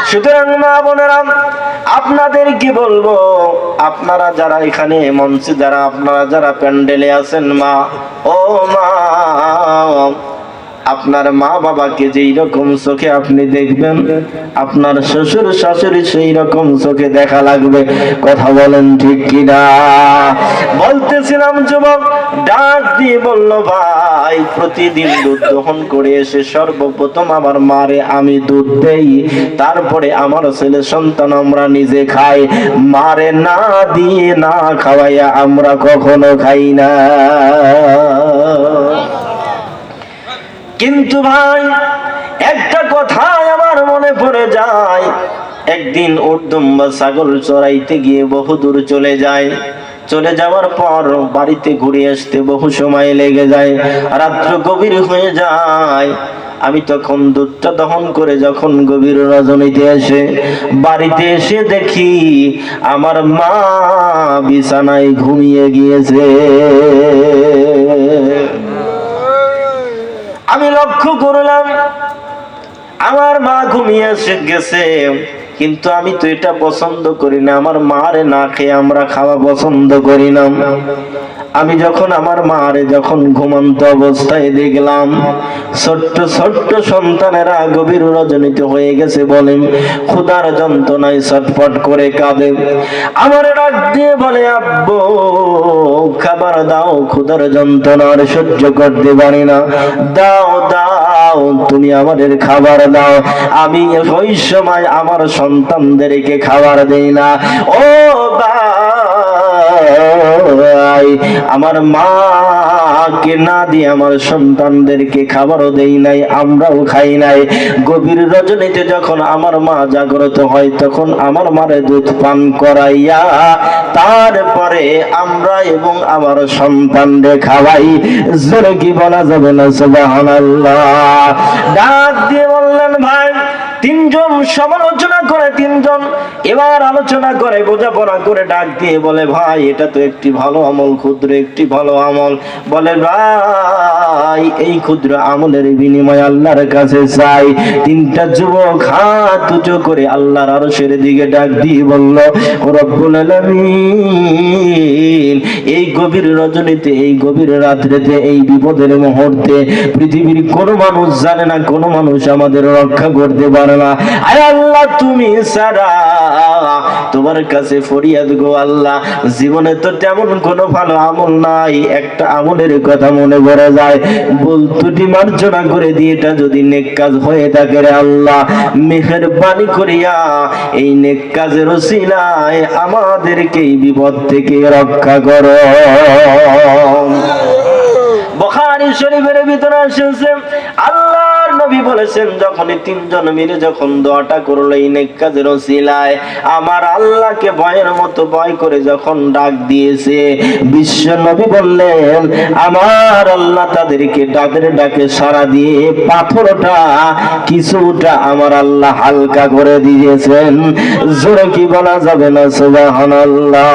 সুতরাং মা বোনেরা, আপনাদের কি বলবো, আপনারা যারা এখানে মঞ্চে, যারা আপনারা যারা প্যান্ডেলে আছেন, মা ও মা, আপনার মা বাবাকে যেই রকম চোখে আপনি দেখবেন, আপনার শ্বশুর শাশুড়ি সেই রকম চোখে দেখা লাগবে। কথা বলেন ঠিক কিনা? বলতেছিলাম যুবক ডাক দিয়ে বলল, ভাই প্রতিদিন দুধ দহন করে এসে সর্বপ্রথম আমার মারে আমি দুধ দেই, তারপরে আমার ছেলে সন্তান আমরা নিজে খাই। মারে না দিয়ে না খাওয়াইয়া আমরা কখনো খাই না। কিন্তু ভাই একটা কথা আমার মনে পড়ে যায়, একদিন উর্দুম্বা ছাগল চড়াইতে গিয়ে বহুদূর চলে যায়। চলে যাওয়ার পর বাড়িতে ঘুরে আসতে বহু সময় লেগে যায়, রাত্র গভীর হয়ে যায়। আমি তখন দুধটা দহন করে যখন গভীর রজনীতে এসে বাড়িতে এসে দেখি আমার মা বিছানায় ঘুমিয়ে গিয়েছে। আমি লক্ষ্য করলাম আমার মা ঘুমিয়ে গেছে, কিন্তু আমি তো এটা পছন্দ করি না, আমার মারে না খেয়ে আমরা খাওয়া পছন্দ করি না। আমি যখন আমার মারে যখন ঘুমন্ত অবস্থায় দেখলাম, ছোট্ট ছোট্ট সন্তানেরা গভীর রজনীতে হয়ে গেছে, বলেন ক্ষুধার যন্ত্রণায় ছটফট করে কাঁদে। আমার ডাক দিয়ে বলে, আব্বু খাবার দাও, ক্ষুধার যন্ত্রণা আর সহ্য করতে পারি না, দাও দাও তুমি আমাদের খাবার দাও। আমি ওই সময় আমার সন্তানদেরকে খাবার দেই না। ও ভাই, আমার মাকে না দিয়ে আমার সন্তানদেরকে খাবারও দেই নাই, আমরাও খাই নাই। গভীর রজনীতে যখন আমার মা জাগ্রত হয়, তখন আমার মারে দুধ পান করাইয়া তারপরে আমরা এবং আমার সন্তানদের খাওয়াই। জোরে কি বলা যাবে না সুবহানাল্লাহ? ডাক দিয়ে বললেন, ভাই তিনজন সমালোচনা করে, তিনজন এবার আলোচনা করে বোঝাপড়া করে ডাক দিয়ে বলে, ভাই এটা তো একটি ভালো আমল, ক্ষুদ্র একটি ভালো আমল। বলে, ভাই এই ক্ষুদ্র আমলের বিনিময়ে আল্লাহর কাছে চাই। তিনটা যুবক হাত উঁচু করে আল্লাহর আরশের দিকে ডাক দিয়ে বলল, রব্বুল আলামিন এই গভীর রজনীতে, এই গভীর রাত্রিতে, এই বিপদের মুহূর্তে পৃথিবীর কোনো মানুষ জানে না, কোনো মানুষ আমাদের রক্ষা করতে পারে না। আয় আল্লাহ তুমি ছাড়া তোমার কাছে ফরিয়াদ গো আল্লাহ। জীবনে তো তেমন কোনো ভালো আমল নাই, একটা আমলের কথা মনে পড়ে যায়, বলতুটি মার্জনা করে দিয়ে এটা যদি নেক কাজ হয়ে থাকে রে আল্লাহ, মেহেরবানি করিয়া এই নেক কাজের ওসিলায় আমাদেরকে এই বিপদ থেকে রক্ষা করো। বুখারী শরীফের ভিতরে এসেছে, আল্লাহর নবী বলেছেন, যখনই তিনজন মিলে যখন দোয়াটা করলো এই নেক কাজের ওসিলায়, আমার আল্লাহকে ভয়ের মতো ভয় করে যখন ডাক দিয়েছে, বিশ্ব নবী বললেন আমার আল্লাহ তাদেরকে তাদের ডাকে সাড়া দিয়ে পাথরটা কিছুটা আমার আল্লাহ হালকা করে দিয়েছেন। জোরে কি বলা যাবে না সুবহানাল্লাহ?